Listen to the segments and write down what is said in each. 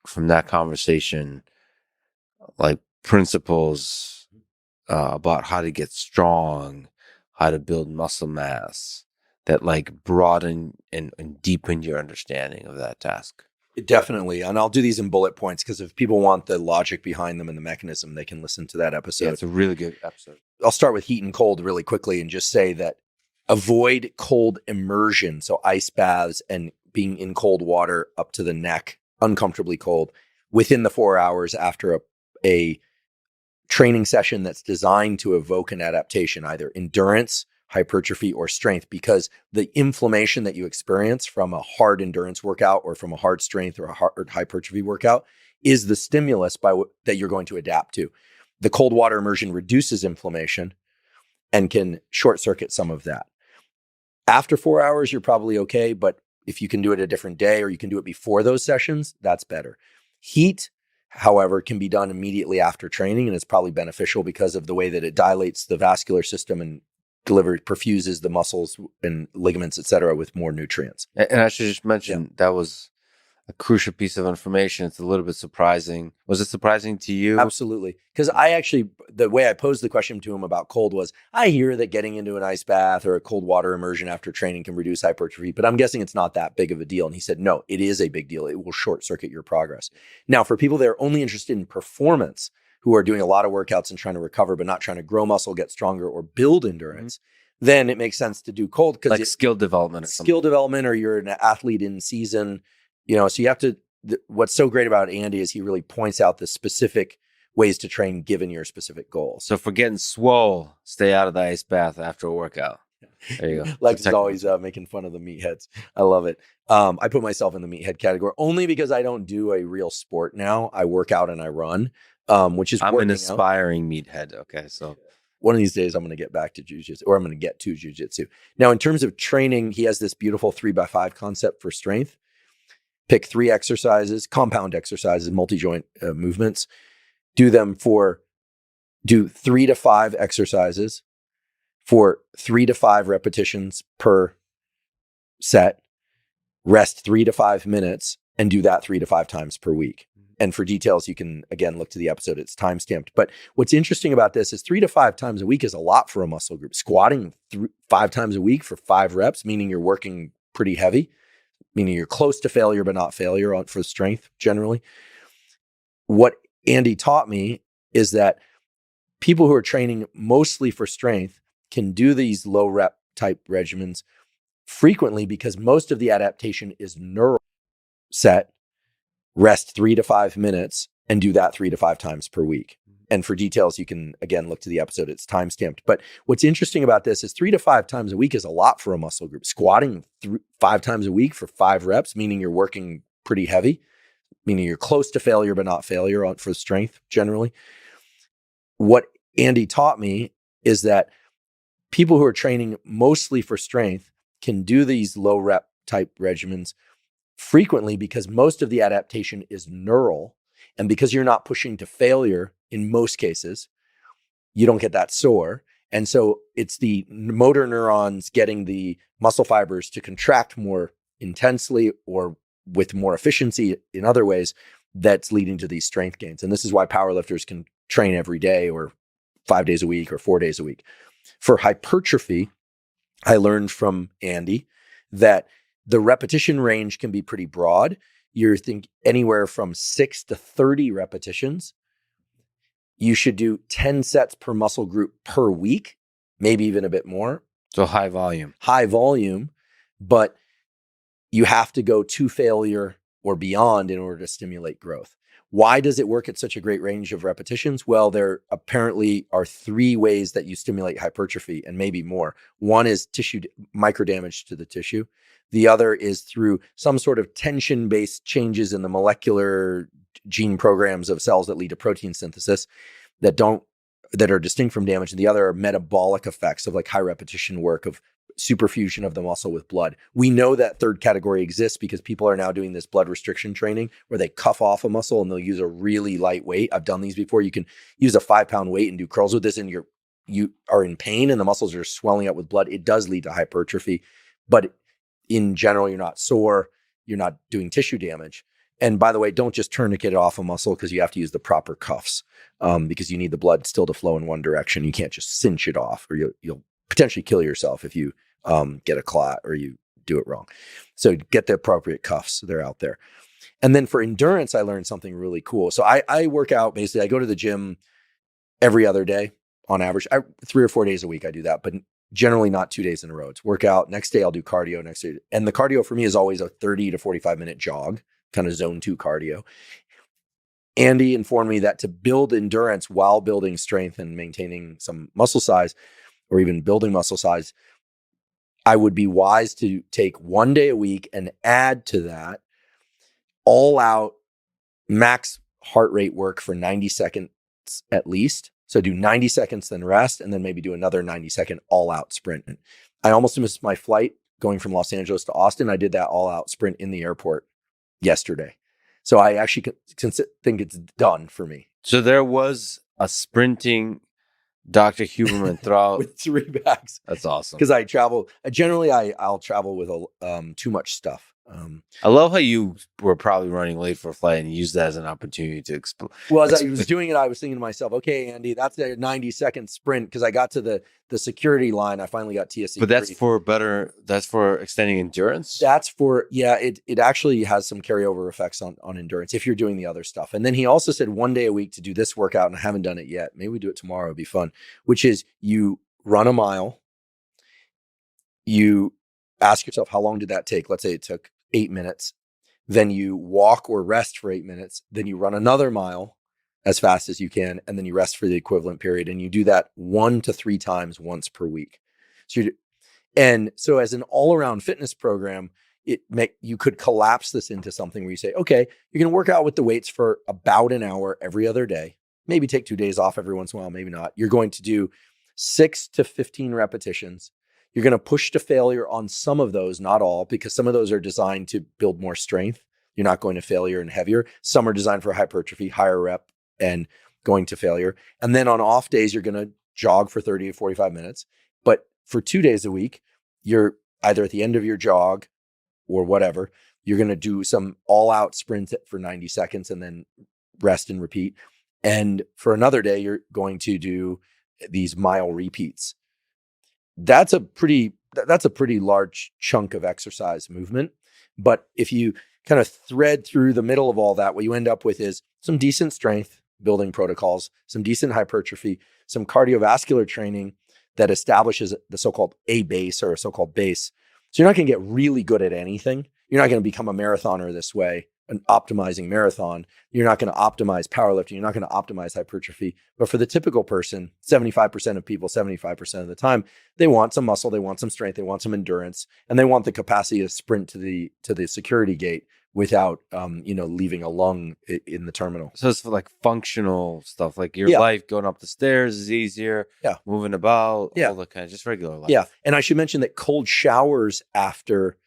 from that conversation, like principles about how to get strong, how to build muscle mass that like broaden and deepen your understanding of that task? Definitely. And I'll do these in bullet points because if people want the logic behind them and the mechanism, they can listen to that episode. Yeah, it's a really good episode. I'll start with heat and cold really quickly and just say that avoid cold immersion. So ice baths and being in cold water up to the neck, uncomfortably cold, within the 4 hours after a training session that's designed to evoke an adaptation, either endurance, hypertrophy, or strength, because the inflammation that you experience from a hard endurance workout or from a hard strength or a hard hypertrophy workout is the stimulus that you're going to adapt to. The cold water immersion reduces inflammation and can short circuit some of that. After 4 hours, you're probably okay, but if you can do it a different day or you can do it before those sessions, that's better. Heat, however, can be done immediately after training, and it's probably beneficial because of the way that it dilates the vascular system and perfuses the muscles and ligaments, et cetera, with more nutrients. And I should just mention that was a crucial piece of information. It's a little bit surprising. Was it surprising to you? Absolutely. Because the way I posed the question to him about cold was, I hear that getting into an ice bath or a cold water immersion after training can reduce hypertrophy, but I'm guessing it's not that big of a deal. And he said, no, it is a big deal. It will short circuit your progress. Now, for people that are only interested in performance, who are doing a lot of workouts and trying to recover, but not trying to grow muscle, get stronger, or build endurance, then it makes sense to do cold. Like skill development. Skill development, or you're an athlete in season. So you have to, what's so great about Andy is he really points out the specific ways to train given your specific goals. So for getting swole, stay out of the ice bath after a workout. There you go. Lex is always making fun of the meatheads. I love it. I put myself in the meathead category only because I don't do a real sport now. I work out and I run, which is I'm an aspiring meathead. Okay, so one of these days I'm going to get back to jiu-jitsu, or I'm going to get to jiu-jitsu. Now, in terms of training, he has this beautiful 3x5 concept for strength. Pick 3 exercises, compound exercises, multi-joint movements. Do 3 to 5 exercises for 3 to 5 repetitions per set. Rest 3 to 5 minutes and do that 3 to 5 times per week. And for details, you can, again, look to the episode. It's time-stamped. But what's interesting about this is 3 to 5 times a week is a lot for a muscle group. Squatting 5 times a week for 5 reps, meaning you're working pretty heavy, meaning you're close to failure, but not failure for strength generally. What Andy taught me is that people who are training mostly for strength can do these low rep type regimens frequently because most of the adaptation is neural. Set, rest 3 to 5 minutes and do that 3 to 5 times per week. And for details, you can, again, look to the episode. It's time-stamped. But what's interesting about this is 3 to 5 times a week is a lot for a muscle group. Squatting 5 times a week for 5 reps, meaning you're working pretty heavy, meaning you're close to failure, but not failure for strength generally. What Andy taught me is that people who are training mostly for strength can do these low rep type regimens frequently because most of the adaptation is neural. And because you're not pushing to failure in most cases, you don't get that sore. And so it's the motor neurons getting the muscle fibers to contract more intensely or with more efficiency in other ways that's leading to these strength gains. And this is why powerlifters can train every day or 5 days a week or 4 days a week. For hypertrophy, I learned from Andy that the repetition range can be pretty broad. You think anywhere from 6 to 30 repetitions. You should do 10 sets per muscle group per week, maybe even a bit more. So high volume. High volume, but you have to go to failure or beyond in order to stimulate growth. Why does it work at such a great range of repetitions? Well, there apparently are 3 ways that you stimulate hypertrophy and maybe more. One is tissue microdamage to the tissue. The other is through some sort of tension-based changes in the molecular gene programs of cells that lead to protein synthesis that are distinct from damage. And the other are metabolic effects of like high repetition work of superfusion of the muscle with blood. We know that third category exists because people are now doing this blood restriction training where they cuff off a muscle and they'll use a really light weight. I've done these before. You can use a 5-pound weight and do curls with this and you are in pain and the muscles are swelling up with blood. It does lead to hypertrophy, but in general, you're not sore, you're not doing tissue damage. And by the way, don't just tourniquet it off a muscle because you have to use the proper cuffs because you need the blood still to flow in one direction. You can't just cinch it off or you'll potentially kill yourself if you get a clot or you do it wrong. So get the appropriate cuffs. They're out there. And then for endurance, I learned something really cool. So I work out, basically, I go to the gym every other day on average. 3 or 4 days a week I do that, but generally not 2 days in a row. It's workout. Next day I'll do cardio next day. And the cardio for me is always a 30 to 45 minute jog, kind of zone 2 cardio. Andy informed me that to build endurance while building strength and maintaining some muscle size or even building muscle size, I would be wise to take 1 day a week and add to that all out max heart rate work for 90 seconds at least. So do 90 seconds, then rest, and then maybe do another 90-second all out sprint. And I almost missed my flight going from Los Angeles to Austin. I did that all out sprint in the airport yesterday. So I actually think it's done for me. So there was a sprinting Dr. Huberman throughout with 3 bags. That's awesome. Because I travel. Generally, I'll travel with too much stuff. I love how you were probably running late for a flight and used that as an opportunity to explore. Well, as I was doing it, I was thinking to myself, okay, Andy, that's a 90-second sprint because I got to the security line. I finally got TSC. But that's for extending endurance? That's for, yeah, it actually has some carryover effects on endurance if you're doing the other stuff. And then he also said 1 day a week to do this workout, and I haven't done it yet. Maybe we do it tomorrow. It'd be fun, which is you run a mile. You ask yourself, how long did that take? Let's say it took 8 minutes. Then you walk or rest for 8 minutes. Then you run another mile as fast as you can. And then you rest for the equivalent period. And you do that 1 to 3 times once per week. So as an all-around fitness program, you could collapse this into something where you say, okay, you're going to work out with the weights for about an hour every other day. Maybe take 2 days off every once in a while, maybe not. You're going to do 6 to 15 repetitions. You're going to push to failure on some of those, not all, because some of those are designed to build more strength. You're not going to failure and heavier. Some are designed for hypertrophy, higher rep, and going to failure. And then on off days, you're going to jog for 30 to 45 minutes. But for 2 days a week, you're either at the end of your jog or whatever, you're going to do some all-out sprint for 90 seconds and then rest and repeat. And for another day, you're going to do these mile repeats. That's a pretty large chunk of exercise movement. But if you kind of thread through the middle of all that, what you end up with is some decent strength building protocols, some decent hypertrophy, some cardiovascular training that establishes the so-called A base or a so-called base. So you're not going to get really good at anything. You're not going to become a marathoner this way, an optimizing marathon. You're not going to optimize powerlifting. You're not going to optimize hypertrophy. But for the typical person, 75% of people, 75% of the time, they want some muscle, they want some strength, they want some endurance, and they want the capacity to sprint to the security gate without leaving a lung in the terminal. So it's for like functional stuff, like your life going up the stairs is easier, moving about, all the kind of just regular life. Yeah. And I should mention that cold showers after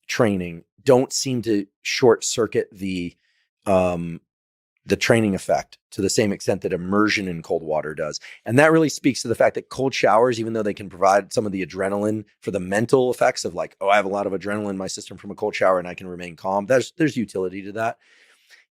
training don't seem to short circuit the training effect to the same extent that immersion in cold water does. And that really speaks to the fact that cold showers, even though they can provide some of the adrenaline for the mental effects of like, oh, I have a lot of adrenaline in my system from a cold shower and I can remain calm. There's utility to that.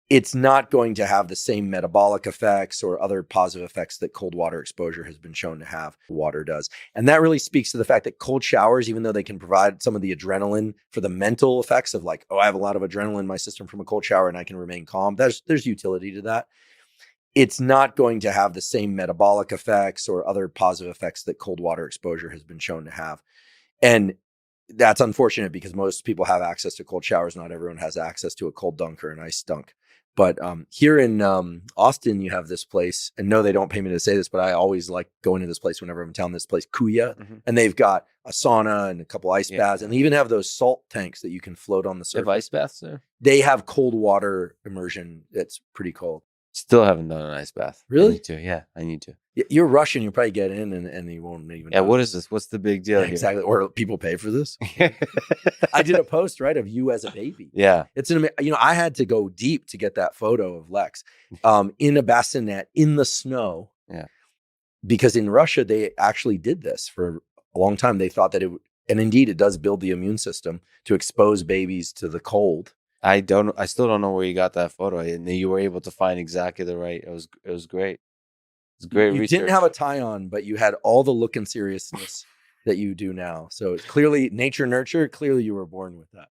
It's not going to have the same metabolic effects or other positive effects that cold water exposure has been shown to have. Water does. And that really speaks to the fact that cold showers, even though they can provide some of the adrenaline for the mental effects of like, oh, I have a lot of adrenaline in my system from a cold shower and I can remain calm. There's utility to that. It's not going to have the same metabolic effects or other positive effects that cold water exposure has been shown to have. And that's unfortunate because most people have access to cold showers. Not everyone has access to a cold dunk or an ice dunk. But here in Austin, you have this place, and no, they don't pay me to say this, but I always like going to this place whenever I'm in town, this place, Kuya, and they've got a sauna and a couple ice baths, and they even have those salt tanks that you can float on the surface. They have ice baths there? They have cold water immersion. It's pretty cold. Still haven't done an ice bath. Really? I need to. Yeah, I need to. You're Russian. You probably get in and you won't even. Yeah, what is this? What's the big deal here? Exactly. Or people pay for this. I did a post, right, of you as a baby. Yeah. It's I had to go deep to get that photo of Lex in a bassinet in the snow. Yeah. Because in Russia, they actually did this for a long time. They thought that and indeed it does build the immune system to expose babies to the cold I still don't know where you got that photo, and you were able to find exactly the right. It was great. It's great You didn't research. have a tie on, but you had all the look and seriousness that you do now. So it's clearly nature nurture. Clearly, you were born with that.